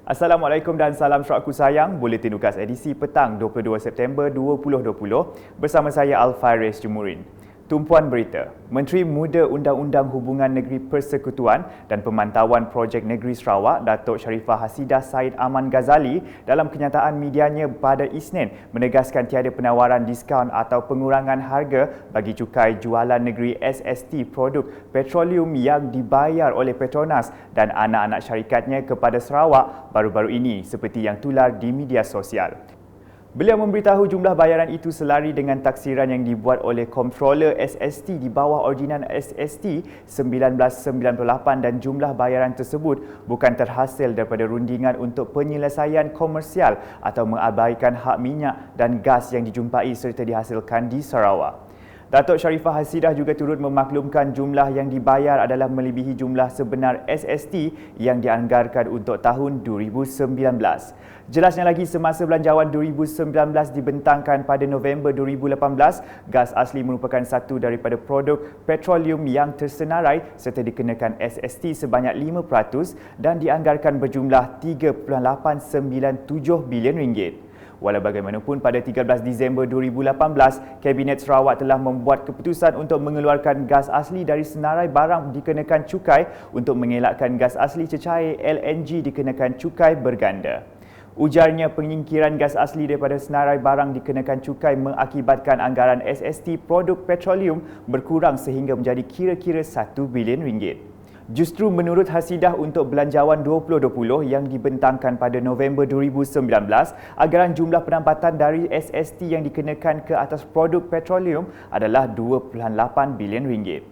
Assalamualaikum dan salam syurgaku sayang. Buletin UKAS edisi petang 22 September 2020 bersama saya Alfaris Jumurin. Tumpuan berita, Menteri Muda Undang-Undang Hubungan Negeri Persekutuan dan Pemantauan Projek Negeri Sarawak, Datuk Sharifah Hasidah Said Aman Ghazali dalam kenyataan medianya pada Isnin menegaskan tiada penawaran diskaun atau pengurangan harga bagi cukai jualan negeri SST produk petroleum yang dibayar oleh Petronas dan anak-anak syarikatnya kepada Sarawak baru-baru ini seperti yang tular di media sosial. Beliau memberitahu jumlah bayaran itu selari dengan taksiran yang dibuat oleh Comptroller SST di bawah Ordinan SST 1998 dan jumlah bayaran tersebut bukan terhasil daripada rundingan untuk penyelesaian komersial atau mengabaikan hak minyak dan gas yang dijumpai serta dihasilkan di Sarawak. Datuk Sharifah Hasidah juga turut memaklumkan jumlah yang dibayar adalah melebihi jumlah sebenar SST yang dianggarkan untuk tahun 2019. Jelasnya lagi, semasa belanjawan 2019 dibentangkan pada November 2018, gas asli merupakan satu daripada produk petroleum yang tersenarai serta dikenakan SST sebanyak 5% dan dianggarkan berjumlah 3.897 bilion ringgit. Walau bagaimanapun, pada 13 Disember 2018, Kabinet Sarawak telah membuat keputusan untuk mengeluarkan gas asli dari senarai barang dikenakan cukai untuk mengelakkan gas asli cecair LNG dikenakan cukai berganda. Ujarnya, penyingkiran gas asli daripada senarai barang dikenakan cukai mengakibatkan anggaran SST produk petroleum berkurang sehingga menjadi kira-kira 1 bilion ringgit. Justru menurut Hasidah, untuk belanjawan 2020 yang dibentangkan pada November 2019, anggaran jumlah pendapatan dari SST yang dikenakan ke atas produk petroleum adalah 2.8 bilion ringgit.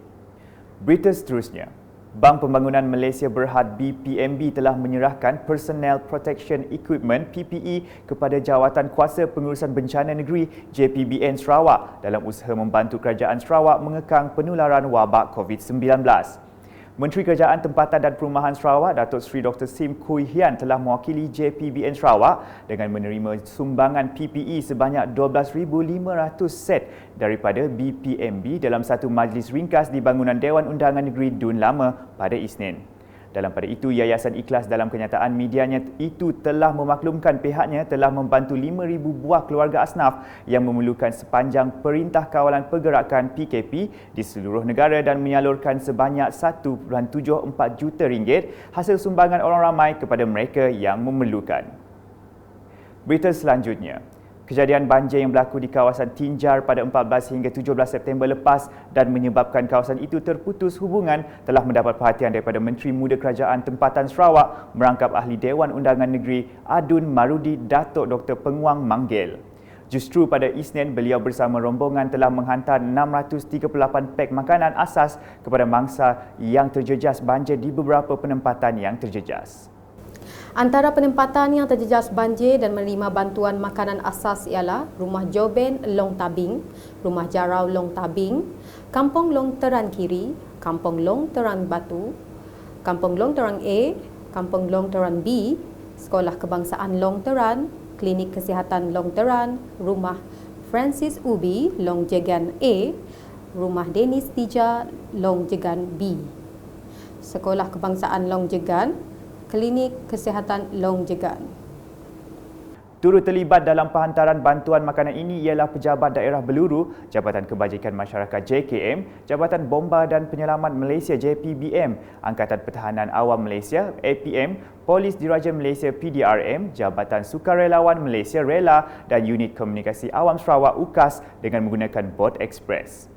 Berita seterusnya, Bank Pembangunan Malaysia Berhad BPMB telah menyerahkan Personnel Protection Equipment PPE kepada Jawatan Kuasa Pengurusan Bencana Negeri JPBN Sarawak dalam usaha membantu kerajaan Sarawak mengekang penularan wabak COVID-19. Menteri Kerajaan Tempatan dan Perumahan Sarawak, Datuk Seri Dr. Sim Kui Hian telah mewakili JPBN Sarawak dengan menerima sumbangan PPE sebanyak 12,500 set daripada BPMB dalam satu majlis ringkas di bangunan Dewan Undangan Negeri Dun Lama pada Isnin. Dalam pada itu, Yayasan Ikhlas dalam kenyataan medianya itu telah memaklumkan pihaknya telah membantu 5,000 buah keluarga asnaf yang memerlukan sepanjang Perintah Kawalan Pergerakan PKP di seluruh negara dan menyalurkan sebanyak 1.74 juta ringgit hasil sumbangan orang ramai kepada mereka yang memerlukan. Berita selanjutnya, kejadian banjir yang berlaku di kawasan Tinjar pada 14 hingga 17 September lepas dan menyebabkan kawasan itu terputus hubungan telah mendapat perhatian daripada Menteri Muda Kerajaan Tempatan Sarawak merangkap Ahli Dewan Undangan Negeri Adun Marudi Datuk Dr. Penguang Manggil. Justru pada Isnin, beliau bersama rombongan telah menghantar 638 pek makanan asas kepada mangsa yang terjejas banjir di beberapa penempatan yang terjejas. Antara penempatan yang terjejas banjir dan menerima bantuan makanan asas ialah Rumah Joben Long Tabing, Rumah Jarau Long Tabing, Kampung Long Teran Kiri, Kampung Long Teran Batu, Kampung Long Teran A, Kampung Long Teran B, Sekolah Kebangsaan Long Teran, Klinik Kesihatan Long Teran, Rumah Francis Ubi Long Jegan A, Rumah Dennis Tija Long Jegan B, Sekolah Kebangsaan Long Jegan, Klinik Kesihatan Long Jegan. Turut terlibat dalam penghantaran bantuan makanan ini ialah Pejabat Daerah Beluru, Jabatan Kebajikan Masyarakat JKM, Jabatan Bomba dan Penyelamat Malaysia JPBM, Angkatan Pertahanan Awam Malaysia APM, Polis Diraja Malaysia PDRM, Jabatan Sukarelawan Malaysia Rela dan Unit Komunikasi Awam Sarawak UKAS dengan menggunakan bot ekspres.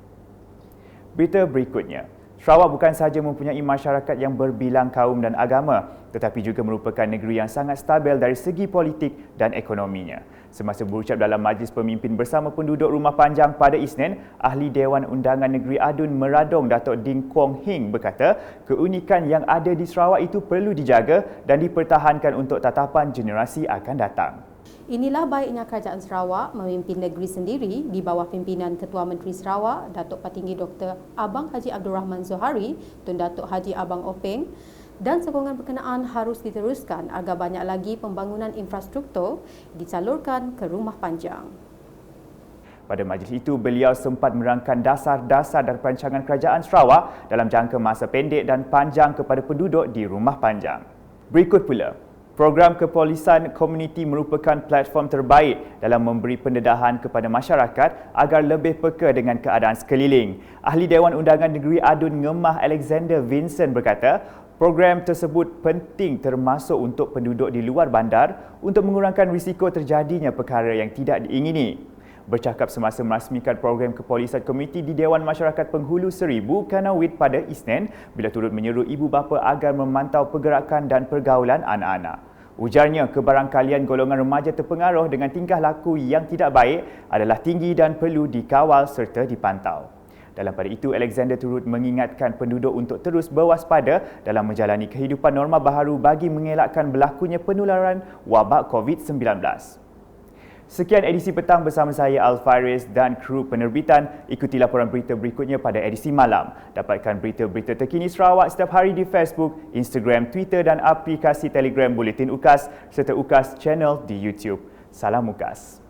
Berita berikutnya, Sarawak bukan sahaja mempunyai masyarakat yang berbilang kaum dan agama, tetapi juga merupakan negeri yang sangat stabil dari segi politik dan ekonominya. Semasa berucap dalam majlis pemimpin bersama penduduk Rumah Panjang pada Isnin, Ahli Dewan Undangan Negeri Adun Meradong Datuk Ding Kwong Hing berkata, keunikan yang ada di Sarawak itu perlu dijaga dan dipertahankan untuk tatapan generasi akan datang. Inilah baiknya Kerajaan Sarawak memimpin negeri sendiri di bawah pimpinan Ketua Menteri Sarawak, Datuk Patinggi Dr. Abang Haji Abdul Rahman Zohari, Tun Datuk Haji Abang Openg, dan sokongan berkenaan harus diteruskan agar banyak lagi pembangunan infrastruktur disalurkan ke Rumah Panjang. Pada majlis itu, beliau sempat merangkan dasar-dasar dari perancangan Kerajaan Sarawak dalam jangka masa pendek dan panjang kepada penduduk di Rumah Panjang. Berikut pula, Program Kepolisan Komuniti merupakan platform terbaik dalam memberi pendedahan kepada masyarakat agar lebih peka dengan keadaan sekeliling. Ahli Dewan Undangan Negeri Adun Ngemah Alexander Vincent berkata, program tersebut penting termasuk untuk penduduk di luar bandar untuk mengurangkan risiko terjadinya perkara yang tidak diingini. Bercakap semasa merasmikan program Kepolisan Komuniti di Dewan Masyarakat Penghulu Seribu, Kanawit pada Isnin bila turut menyeru ibu bapa agar memantau pergerakan dan pergaulan anak-anak. Ujarnya, kebarangkalian golongan remaja terpengaruh dengan tingkah laku yang tidak baik adalah tinggi dan perlu dikawal serta dipantau. Dalam pada itu, Alexander turut mengingatkan penduduk untuk terus berwaspada dalam menjalani kehidupan norma baharu bagi mengelakkan berlakunya penularan wabak COVID-19. Sekian edisi petang bersama saya Alfaris dan kru penerbitan. Ikuti laporan berita berikutnya pada edisi malam. Dapatkan berita-berita terkini Sarawak setiap hari di Facebook, Instagram, Twitter dan aplikasi Telegram Buletin UKAS serta UKAS Channel di YouTube. Salam UKAS.